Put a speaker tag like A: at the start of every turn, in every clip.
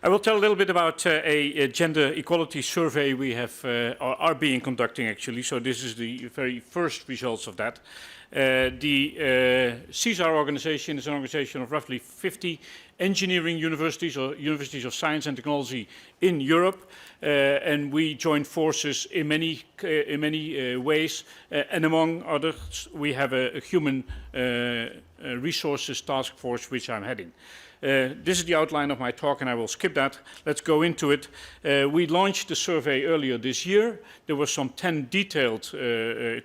A: I will tell a little bit about a gender equality survey we have, are being conducting actually. So this is the very first results of that. The CESAER organization is an organization of roughly 50 engineering universities or universities of science and technology in Europe. And we join forces in many ways. And among others, we have a human resources task force, which I'm heading. This is the outline of my talk, and I will skip that. Let's go into it. We launched the survey earlier this year. There were some 10 detailed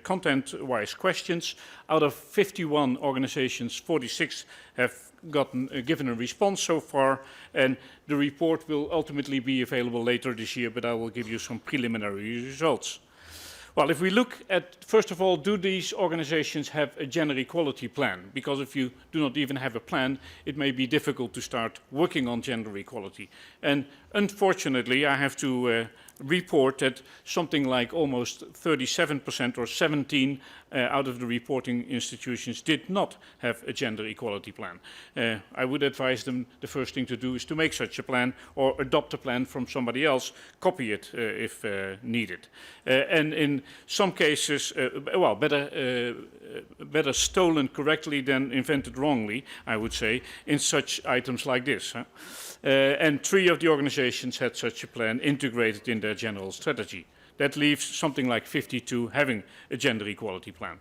A: content-wise questions. Out of 51 organizations, 46 have given a response so far, and the report will ultimately be available later this year, but I will give you some preliminary results. Well, if we look at, first of all, do these organizations have a gender equality plan? Because if you do not even have a plan, it may be difficult to start working on gender equality. And unfortunately, I have to report that something like almost 37% or 17 out of the reporting institutions did not have a gender equality plan. I would advise them the first thing to do is to make such a plan or adopt a plan from somebody else, copy it if needed. And in some cases, well, better stolen correctly than invented wrongly, I would say, in such items like this. Huh? And 3 of the organizations had such a plan integrated in their general strategy. That leaves something like 52 having a gender equality plan.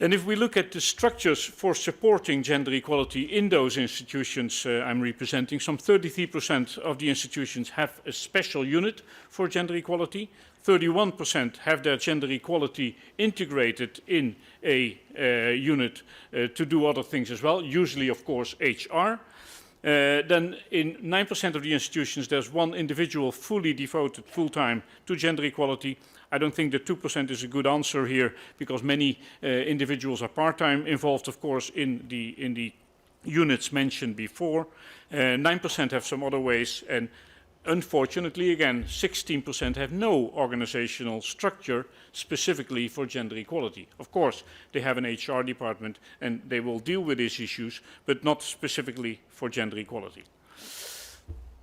A: And if we look at the structures for supporting gender equality in those institutions I'm representing, some 33% of the institutions have a special unit for gender equality. 31% have their gender equality integrated in a unit to do other things as well, usually, of course, HR. Then in 9% of the institutions, there's one individual fully devoted full-time to gender equality. I don't think that 2% is a good answer here, because many individuals are part-time involved, of course, in the units mentioned before. 9% have some other ways, and unfortunately, again, 16% have no organizational structure specifically for gender equality. Of course, they have an HR department and they will deal with these issues, but not specifically for gender equality.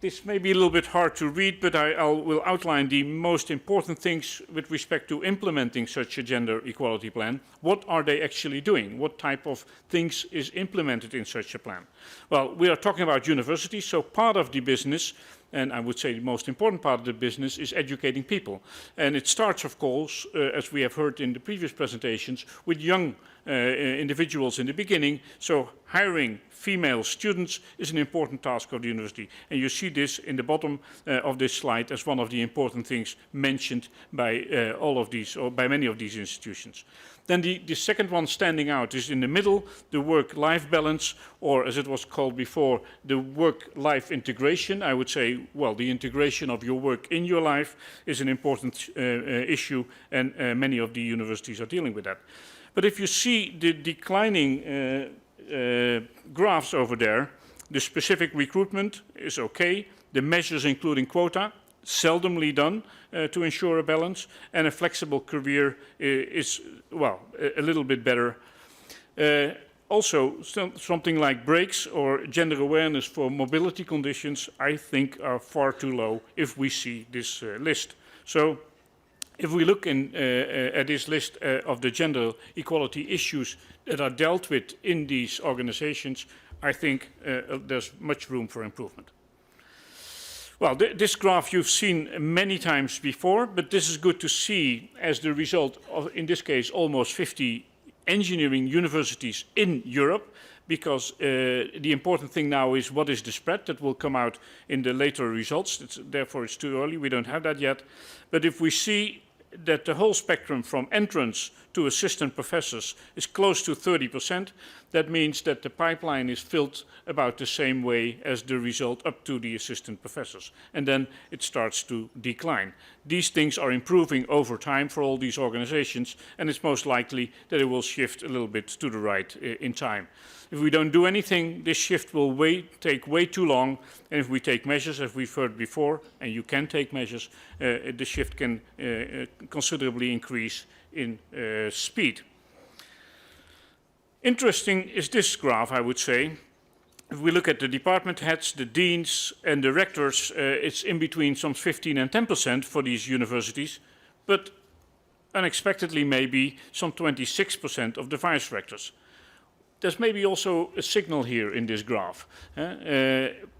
A: This may be a little bit hard to read, but I will outline the most important things with respect to implementing such a gender equality plan. What are they actually doing? What type of things is implemented in such a plan? Well, we are talking about universities, so part of the business, and I would say the most important part of the business, is educating people. And it starts, of course, as we have heard in the previous presentations, with young individuals in the beginning. So hiring female students is an important task of the university. And you see this in the bottom of this slide as one of the important things mentioned by all of these, or by many of these institutions. Then the second one standing out is in the middle, the work-life balance, or as it was called before, the work-life integration. I would say, well, the integration of your work in your life is an important issue, and many of the universities are dealing with that. But if you see the declining graphs over there, the specific recruitment is okay, the measures including quota, seldomly done to ensure a balance, and a flexible career is, well, a little bit better. Also, something like breaks or gender awareness for mobility conditions, I think, are far too low if we see this list. So, if we look at this list of the gender equality issues that are dealt with in these organizations, I think there's much room for improvement. Well, this graph you've seen many times before, but this is good to see as the result of, in this case, almost 50 engineering universities in Europe, because the important thing now is what is the spread that will come out in the later results. Therefore, it's too early. We don't have that yet. But if we see that the whole spectrum from entrance to assistant professors is close to 30%, that means that the pipeline is filled about the same way as the result up to the assistant professors. And then it starts to decline. These things are improving over time for all these organizations, and it's most likely that it will shift a little bit to the right in time. If we don't do anything, this shift will take way too long, and if we take measures, as we've heard before, and you can take measures, the shift can considerably increase in speed. Interesting is this graph, I would say. if we look at the department heads, the deans and the rectors, it's in between some 15 and 10% for these universities, but unexpectedly maybe some 26% of the vice rectors. There's maybe also a signal here in this graph.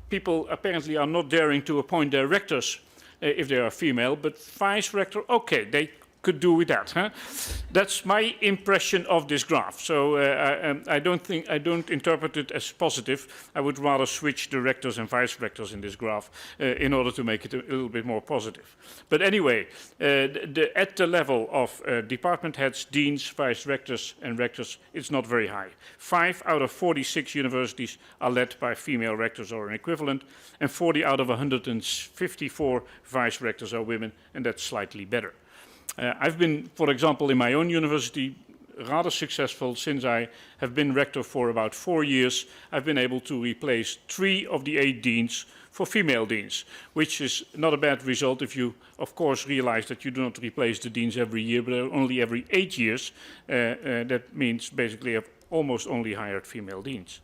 A: People apparently are not daring to appoint their rectors if they are female, but vice rector, okay, they could do with that. That's my impression of this graph. So I don't interpret it as positive. I would rather switch the rectors and vice rectors in this graph in order to make it a little bit more positive. But anyway, at the level of department heads, deans, vice rectors and rectors, it's not very high. 5 out of 46 universities are led by female rectors or an equivalent, and 40 out of 154 vice rectors are women, and that's slightly better. I've been, for example, in my own university, rather successful since I have been rector for about 4 years. I've been able to replace 3 of the 8 deans for female deans, which is not a bad result if you, of course, realize that you do not replace the deans every year, but only every 8 years. That means basically I've almost only hired female deans.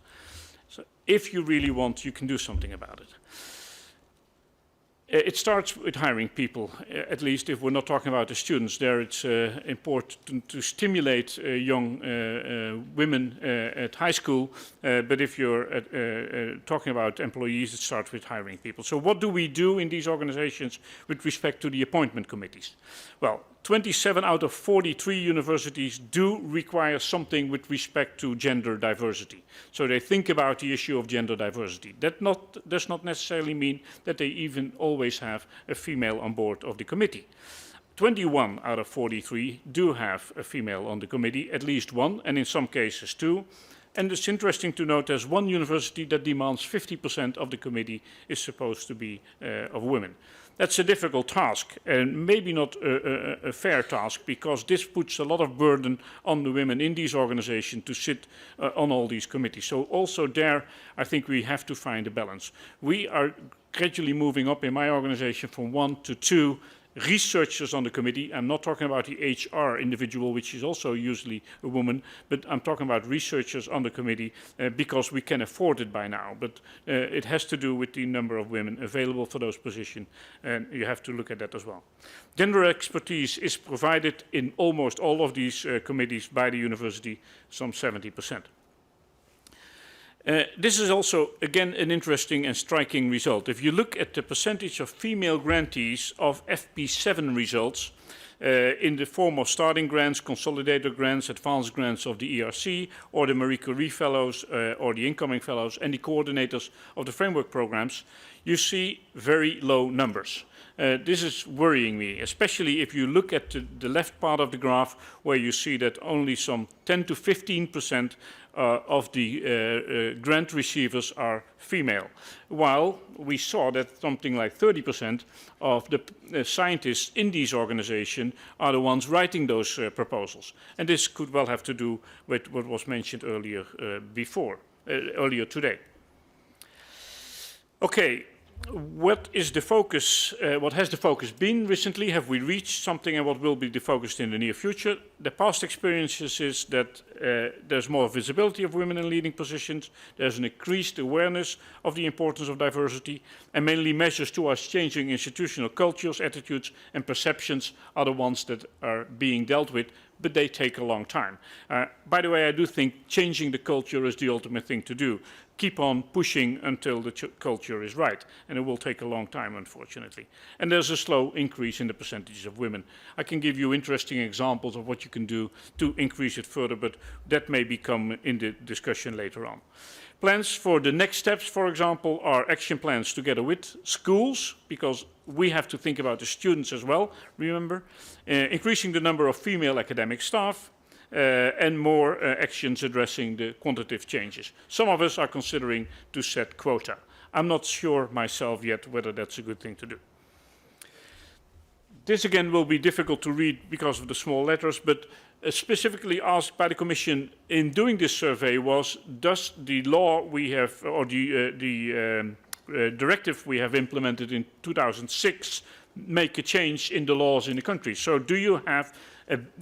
A: So if you really want, you can do something about it. It starts with hiring people, at least if we're not talking about the students. There it's important to stimulate young women at high school, but if you're talking about employees, it starts with hiring people. So what do we do in these organizations with respect to the appointment committees? Well, 27 out of 43 universities do require something with respect to gender diversity. So they think about the issue of gender diversity. That does not necessarily mean that they even always have a female on board of the committee. 21 out of 43 do have a female on the committee, at least one, and in some cases 2. And it's interesting to note there's one university that demands 50% of the committee is supposed to be of women. That's a difficult task, and maybe not a fair task, because this puts a lot of burden on the women in these organizations to sit on all these committees. So also there, I think we have to find a balance. We are gradually moving up in my organization from 1 to 2 researchers on the committee. I'm not talking about the HR individual, which is also usually a woman, but I'm talking about researchers on the committee because we can afford it by now. But it has to do with the number of women available for those positions, and you have to look at that as well. Gender expertise is provided in almost all of these committees by the university, some 70%. This is also, again, an interesting and striking result. If you look at the percentage of female grantees of FP7 results in the form of starting grants, consolidated grants, advanced grants of the ERC, or the Marie Curie Fellows, or the incoming fellows, and the coordinators of the framework programs, you see very low numbers. This is worrying me, especially if you look at the left part of the graph, where you see that only some 10 to 15% of the grant receivers are female, while we saw that something like 30% of the scientists in these organizations are the ones writing those proposals. And this could well have to do with what was mentioned earlier earlier today. Okay. What is the focus? What has the focus been recently? Have we reached something, and what will be the focus in the near future? The past experiences is that there's more visibility of women in leading positions, there's an increased awareness of the importance of diversity, and mainly measures towards changing institutional cultures, attitudes, and perceptions are the ones that are being dealt with, but they take a long time. By the way, I do think changing the culture is the ultimate thing to do. Keep on pushing until the culture is right, and it will take a long time, unfortunately. And there's a slow increase in the percentages of women. I can give you interesting examples of what you can do to increase it further, but that may become in the discussion later on. Plans for the next steps, for example, are action plans together with schools, because we have to think about the students as well, remember. Increasing the number of female academic staff, and more actions addressing the quantitative changes. Some of us are considering to set quota. I'm not sure myself yet whether that's a good thing to do. This again will be difficult to read because of the small letters, but specifically asked by the Commission in doing this survey was, does the law we have, or the directive we have implemented in 2006 make a change in the laws in the country? So do you have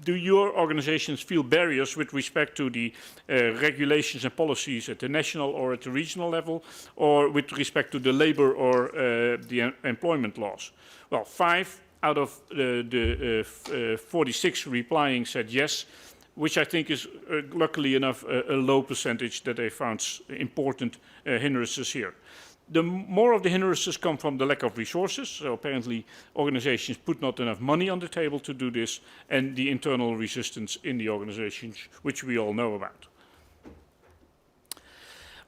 A: Do your organizations feel barriers with respect to the regulations and policies at the national or at the regional level, or with respect to the labor or the employment laws? Well, 5 out of the 46 replying said yes, which I think is, luckily enough, a low percentage that they found important hindrances here. The more of the hindrances come from the lack of resources, so apparently organizations put not enough money on the table to do this, and the internal resistance in the organizations, which we all know about.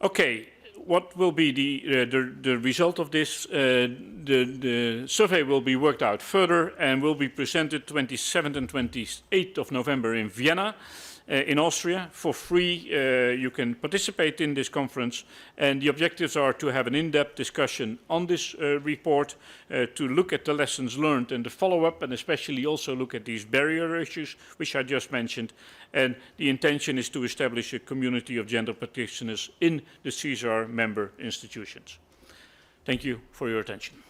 A: Okay, what will be the result of this? The survey will be worked out further and will be presented 27th and 28th of November in Vienna, in Austria, for free. You can participate in this conference, and the objectives are to have an in-depth discussion on this report, to look at the lessons learned and the follow-up, and especially also look at these barrier issues, which I just mentioned. And the intention is to establish a community of gender practitioners in the CESAR member institutions. Thank you for your attention.